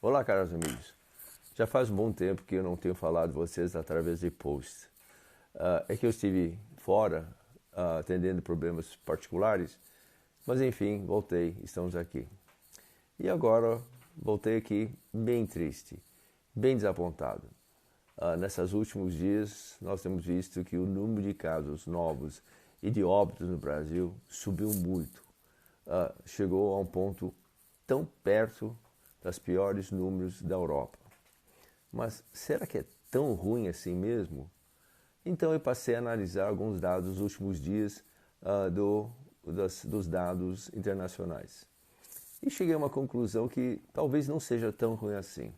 Olá, caros amigos. Já faz um bom tempo que eu não tenho falado com vocês através de posts. É que eu estive fora, atendendo problemas particulares, mas enfim, voltei, estamos aqui. E agora voltei aqui bem triste, bem desapontado. Nesses últimos dias, nós temos visto que o número de casos novos e de óbitos no Brasil subiu muito. Chegou a um ponto tão perto das piores números da Europa. Mas será que é tão ruim assim mesmo? Então eu passei a analisar alguns dados dos últimos dias dos dados internacionais. E cheguei a uma conclusão que talvez não seja tão ruim assim.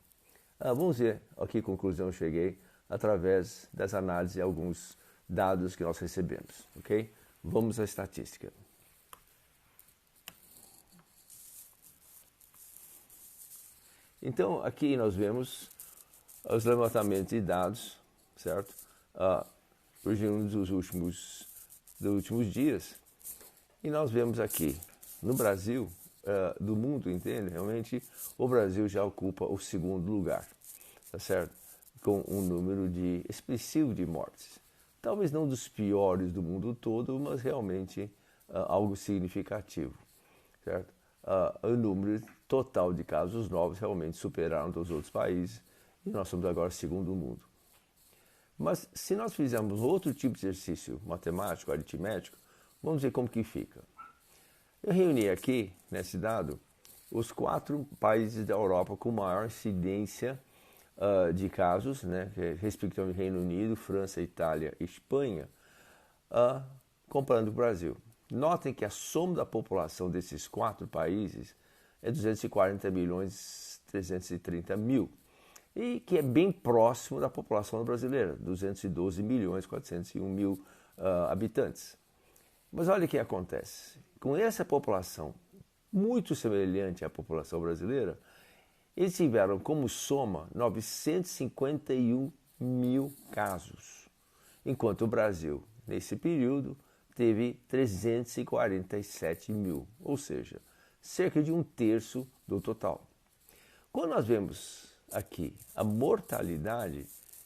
Vamos ver a que conclusão eu cheguei através das análises de alguns dados que nós recebemos, ok? Vamos à estatística. Então, aqui nós vemos os levantamentos de dados, certo? Surgindo dos últimos dias. E nós vemos aqui, no Brasil, do mundo inteiro, realmente, o Brasil já ocupa o segundo lugar, tá certo? Com um número expressivo de mortes. Talvez não dos piores do mundo todo, mas realmente algo significativo, certo? O número total de casos novos realmente superaram dos outros países e nós somos agora segundo mundo. Mas se nós fizermos outro tipo de exercício matemático, aritmético, vamos ver como que fica. Eu reuni aqui, nesse dado, os 4 países da Europa com maior incidência de casos, né, respectivamente Reino Unido, França, Itália e Espanha, comparando com o Brasil. Notem que a soma da população desses 4 países é 240 milhões 330 mil e que é bem próximo da população brasileira, 212 milhões 401 mil habitantes. Mas olha o que acontece. Com essa população muito semelhante à população brasileira, eles tiveram como soma 951 mil casos, enquanto o Brasil, nesse período, teve 347 mil, ou seja, cerca de 1/3 do total. Quando nós vemos aqui a mortalidade,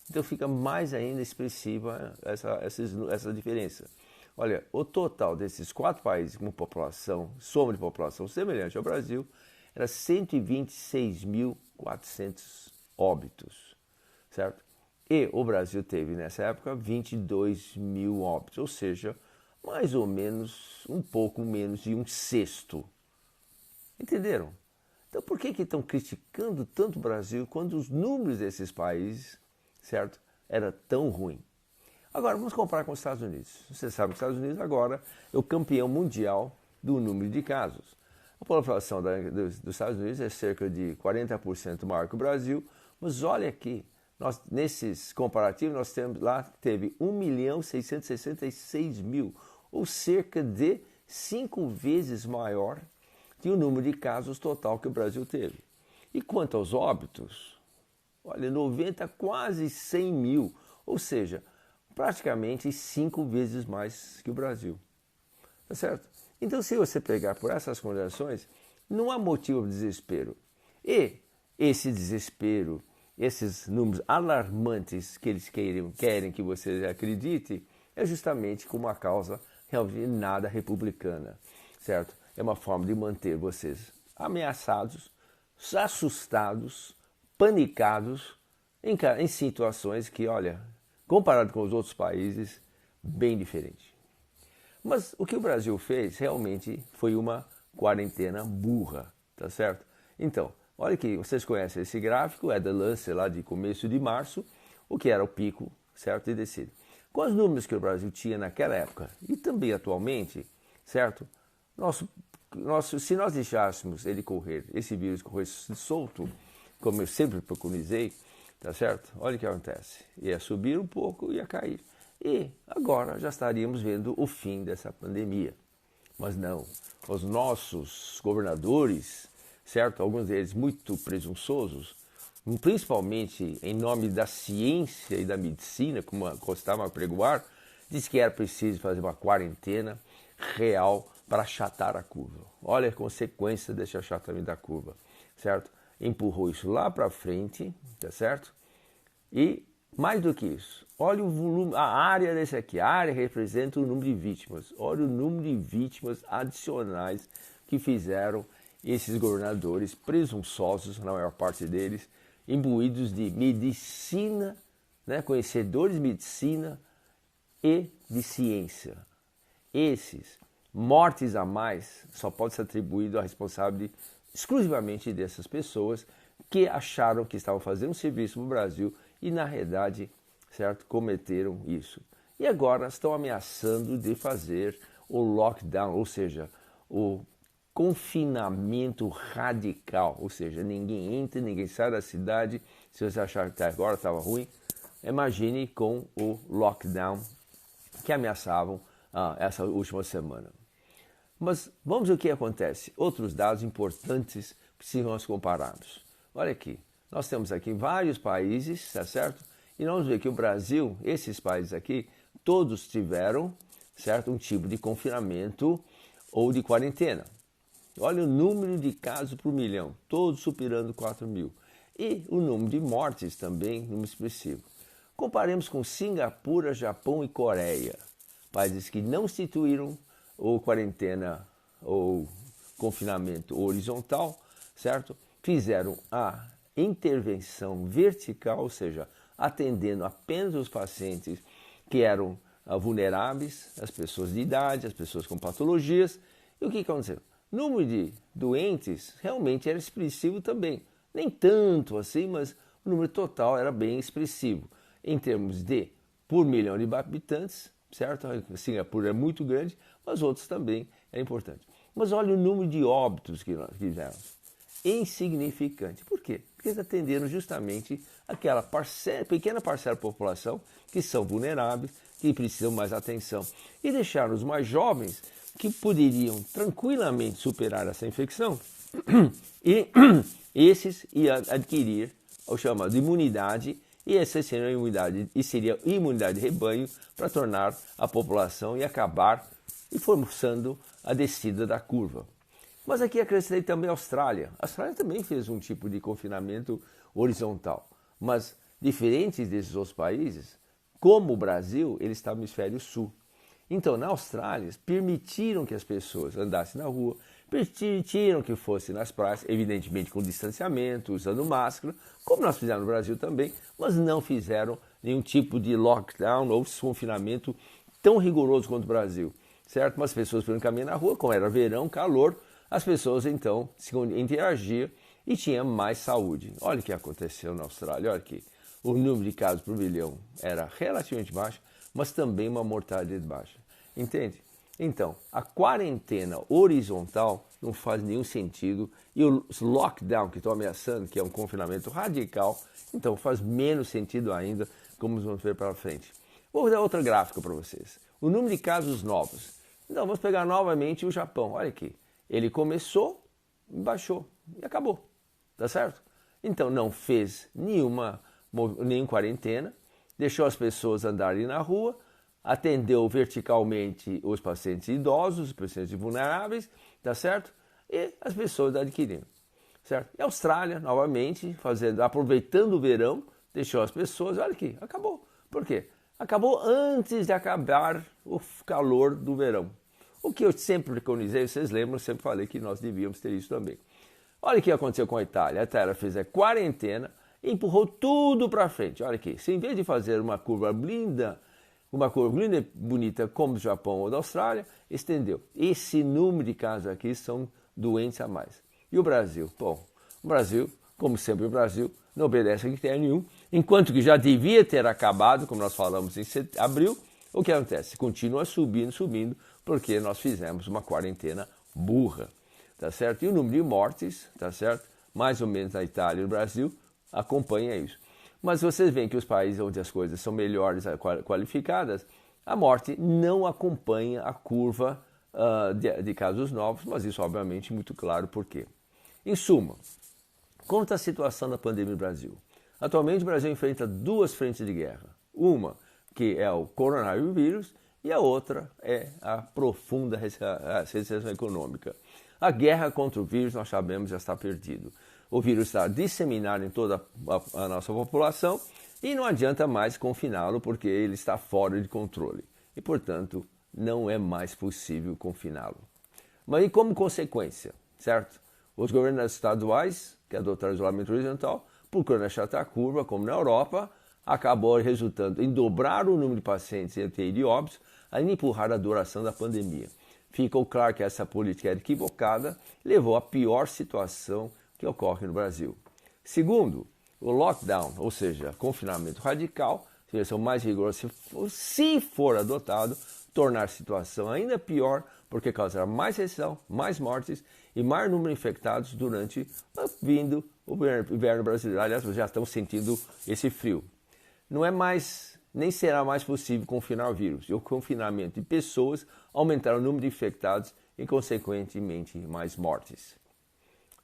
então fica mais ainda expressiva essa diferença. Olha, o total desses 4 países com população, soma de população semelhante ao Brasil, era 126.400 óbitos, certo? E o Brasil teve nessa época 22 mil óbitos, ou seja, mais ou menos, um pouco menos de 1/6. Entenderam? Então por que estão criticando tanto o Brasil quando os números desses países, certo, era tão ruim? Agora vamos comparar com os Estados Unidos. Você sabe que os Estados Unidos agora é o campeão mundial do número de casos. A população dos Estados Unidos é cerca de 40% maior que o Brasil, mas olha aqui, nesses comparativos nós temos lá teve 1.666.000, ou cerca de 5 vezes maior que o número de casos total que o Brasil teve. E quanto aos óbitos, olha, 90, quase 100 mil, ou seja, praticamente 5 vezes mais que o Brasil. Tá certo? Então, se você pegar por essas considerações, não há motivo de desespero. E esse desespero, esses números alarmantes que eles querem que você acredite, é justamente com uma causa realmente nada republicana, certo? É uma forma de manter vocês ameaçados, assustados, panicados em situações que, olha, comparado com os outros países, bem diferente. Mas o que o Brasil fez realmente foi uma quarentena burra, tá certo? Então, olha que vocês conhecem esse gráfico, é da Lancet lá de começo de março, o que era o pico, certo? E descida. Com os números que o Brasil tinha naquela época e também atualmente, certo? Se nós deixássemos esse vírus correr solto, como eu sempre preconizei, tá certo? Olha o que acontece. Ia subir um pouco, ia cair. E agora já estaríamos vendo o fim dessa pandemia. Mas não, os nossos governadores, certo? Alguns deles muito presunçosos, principalmente em nome da ciência e da medicina, como gostavam de pregoar, diz que era preciso fazer uma quarentena real para achatar a curva. Olha a consequência desse achatamento da curva, certo? empurrou isso lá para frente, tá certo? E mais do que isso, olha o volume, a área desse aqui, a área representa o número de vítimas. Olha o número de vítimas adicionais que fizeram esses governadores presunçosos, na maior parte deles, imbuídos de medicina, né, conhecedores de medicina e de ciência. Esses mortes a mais só pode ser atribuído à responsabilidade exclusivamente dessas pessoas que acharam que estavam fazendo um serviço no Brasil e, na realidade, certo, cometeram isso. E agora estão ameaçando de fazer o lockdown, ou seja, o confinamento radical, ou seja, ninguém entra, ninguém sai da cidade. Se você achar que agora estava ruim, imagine com o lockdown que ameaçavam essa última semana. Mas vamos ver o que acontece. Outros dados importantes precisam ser comparados. Olha aqui, nós temos aqui vários países, tá certo? E nós vamos ver que o Brasil, esses países aqui, todos tiveram, certo, um tipo de confinamento ou de quarentena. Olha o número de casos por milhão, todos superando 4 mil. E o número de mortes também, número expressivo. Comparemos com Singapura, Japão e Coreia, países que não instituíram ou quarentena ou confinamento horizontal, certo? Fizeram a intervenção vertical, ou seja, atendendo apenas os pacientes que eram vulneráveis, as pessoas de idade, as pessoas com patologias. E o que aconteceu? O número de doentes realmente era expressivo também. Nem tanto assim, mas o número total era bem expressivo. Em termos de por milhão de habitantes, certo? Singapura é muito grande, mas outros também é importante. Mas olha o número de óbitos que nós tivemos. Insignificante. Por quê? Porque eles atenderam justamente aquela pequena parcela da população que são vulneráveis, que precisam mais atenção. E deixaram os mais jovens que poderiam tranquilamente superar essa infecção e esses iam adquirir o chamado imunidade, e essa seria a imunidade, e seria imunidade de rebanho para tornar a população e acabar e forçando a descida da curva. Mas aqui acrescentei também a Austrália. A Austrália também fez um tipo de confinamento horizontal, mas diferente desses outros países, como o Brasil, ele está no hemisfério sul. Então, na Austrália, permitiram que as pessoas andassem na rua, permitiram que fossem nas praias, evidentemente com distanciamento, usando máscara, como nós fizemos no Brasil também, mas não fizeram nenhum tipo de lockdown ou confinamento tão rigoroso quanto o Brasil, certo? Mas as pessoas podiam caminhar na rua, como era verão, calor, as pessoas então se interagiam e tinham mais saúde. Olha o que aconteceu na Austrália, olha aqui. O número de casos por milhão era relativamente baixo, mas também uma mortalidade baixa. Entende? Então, a quarentena horizontal não faz nenhum sentido e o lockdown que estão ameaçando, que é um confinamento radical, então faz menos sentido ainda, como vamos ver para frente. Vou dar outra gráfica para vocês. O número de casos novos. Então, vamos pegar novamente o Japão. Olha aqui. Ele começou, baixou e acabou. Tá certo? Então, não fez nenhuma quarentena, deixou as pessoas andarem na rua, atendeu verticalmente os pacientes idosos, os pacientes vulneráveis, tá certo? E as pessoas adquirindo, certo? E a Austrália, novamente, aproveitando o verão, deixou as pessoas, olha aqui, acabou. Por quê? Acabou antes de acabar o calor do verão. O que eu sempre preconizei, vocês lembram, eu sempre falei que nós devíamos ter isso também. Olha o que aconteceu com a Itália. A Itália fez a quarentena e empurrou tudo para frente. Olha aqui, se em vez de fazer uma curva linda bonita como do Japão ou da Austrália, estendeu. Esse número de casos aqui são doentes a mais. E o Brasil? Bom, o Brasil, como sempre o Brasil, não obedece a critério nenhum, enquanto que já devia ter acabado, como nós falamos em abril, o que acontece? Continua subindo, porque nós fizemos uma quarentena burra, tá certo? E o número de mortes, tá certo? Mais ou menos na Itália e no Brasil, acompanha isso. Mas vocês veem que os países onde as coisas são melhores qualificadas, a morte não acompanha a curva de casos novos, mas isso obviamente é muito claro por quê. Em suma, como está a situação da pandemia no Brasil? Atualmente o Brasil enfrenta duas frentes de guerra. Uma que é o coronavírus e a outra é a profunda recessão econômica. A guerra contra o vírus, nós sabemos, já está perdida. o vírus está disseminado em toda a nossa população e não adianta mais confiná-lo porque ele está fora de controle. E, portanto, não é mais possível confiná-lo. Mas e como consequência, certo? Os governos estaduais, que adotaram isolamento horizontal, procurando achatar a curva, como na Europa, acabou resultando em dobrar o número de pacientes em UTI de óbitos, além de empurrar a duração da pandemia. Ficou claro que essa política era equivocada, levou à pior situação que ocorre no Brasil. Segundo, o lockdown, ou seja, confinamento radical, direção mais rigorosa, se for adotado, tornar a situação ainda pior, porque causará mais recessão, mais mortes e maior número de infectados durante vindo o inverno brasileiro. Aliás, já estão sentindo esse frio. Não é mais, nem será mais possível confinar o vírus. E o confinamento de pessoas aumentará o número de infectados e, consequentemente, mais mortes.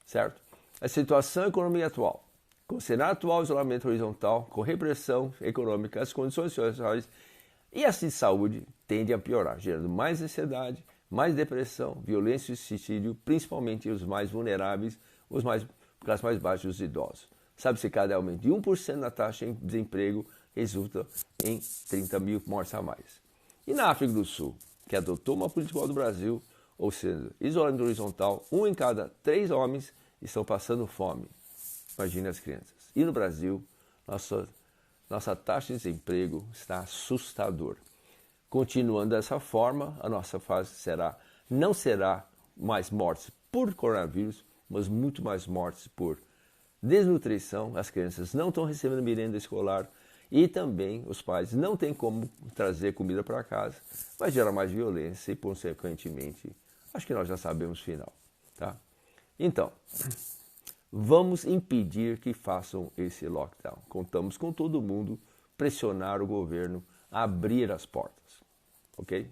Certo? A situação econômica atual. Com o cenário atual, isolamento horizontal, com repressão econômica, as condições sociais e as de saúde tendem a piorar, gerando mais ansiedade, mais depressão, violência e suicídio, principalmente os mais vulneráveis, os mais classes mais baixas, os idosos. Sabe-se que cada aumento de 1% na taxa de desemprego resulta em 30 mil mortes a mais. E na África do Sul, que adotou uma política igual do Brasil, ou seja, isolamento horizontal, 1 em cada 3 homens estão passando fome. Imagine as crianças. E no Brasil, nossa taxa de desemprego está assustador. Continuando dessa forma, a nossa fase não será mais mortes por coronavírus, mas muito mais mortes por desnutrição. As crianças não estão recebendo merenda escolar e também os pais não têm como trazer comida para casa. Vai gerar mais violência e, consequentemente, acho que nós já sabemos o final. Tá? Então, vamos impedir que façam esse lockdown. Contamos com todo mundo, pressionar o governo a abrir as portas. Ok?